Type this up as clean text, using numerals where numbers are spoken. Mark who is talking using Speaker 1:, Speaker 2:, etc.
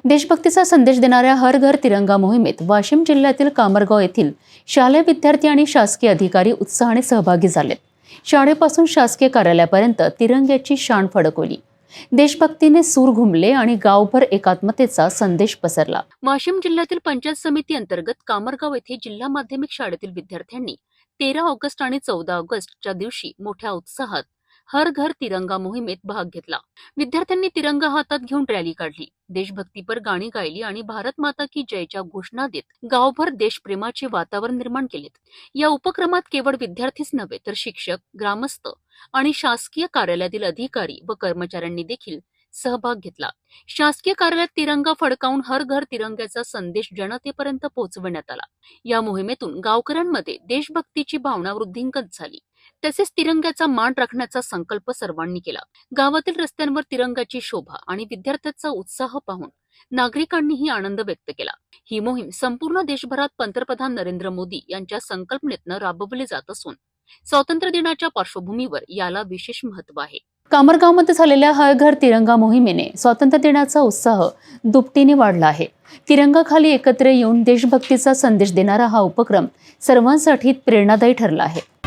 Speaker 1: देशभक्तीचा संदेश देणाऱ्या हर घर तिरंगा मोहिमेत वाशिम जिल्ह्यातील कामरगाव येथील शालेय विद्यार्थी आणि शासकीय अधिकारी उत्साहाने सहभागी झालेत। शाळेपासून शासकीय कार्यालयापर्यंत तिरंग्याची शान फडकवली। देशभक्तीने सूर घुमले आणि गावभर एकात्मतेचा संदेश पसरला। वाशिम जिल्ह्यातील पंचायत समिती अंतर्गत कामरगाव येथे जिल्हा माध्यमिक शाळेतील विद्यार्थ्यांनी 13 ऑगस्ट आणि 14 ऑगस्टच्या दिवशी मोठ्या उत्साहात हर घर तिरंगा मोहिमेत भाग घेतला। विद्यार्थ्यांनी तिरंगा हातात घेऊन रॅली काढली, देशभक्तीपर गाणी गायली आणि भारत माता की जयच्या घोषणा देत गावभर देशप्रेमाचे वातावरण निर्माण केले। या उपक्रमात केवळ विद्यार्थीच नव्हे तर शिक्षक, ग्रामस्थ आणि शासकीय कार्यालयातील अधिकारी व कर्मचाऱ्यांनी देखील सहभाग घेतला। शासकीय कार्यालयात तिरंगा फडकावून हर घर तिरंग्याचा संदेश जनतेपर्यंत पोहोचवण्यात आला। या मोहिमेतून गावकऱ्यांमध्ये देशभक्तीची भावना वृद्धिंगत झाली। तसेच तिरंग्याचा मान राखण्याचा संकल्प सर्वांनी केला। गावातील रस्त्यांवर तिरंगाची शोभा आणि विद्यार्थ्यांचा उत्साह पाहून नागरिकांनीही आनंद व्यक्त केला। ही मोहीम संपूर्ण देशभरात पंतप्रधान नरेंद्र मोदी यांच्या संकल्पनेतून राबवली जात असून स्वातंत्र्य दिनाच्या पार्श्वभूमीवर याला विशेष महत्त्व आहे। कामरगावमध्ये झालेल्या हर घर तिरंगा मोहिमेने स्वातंत्र्य दिनाचा उत्साह दुपटीने वाढला आहे। तिरंगाखाली एकत्र येऊन देशभक्तीचा संदेश देणारा हा उपक्रम सर्वांसाठी प्रेरणादायी ठरला आहे।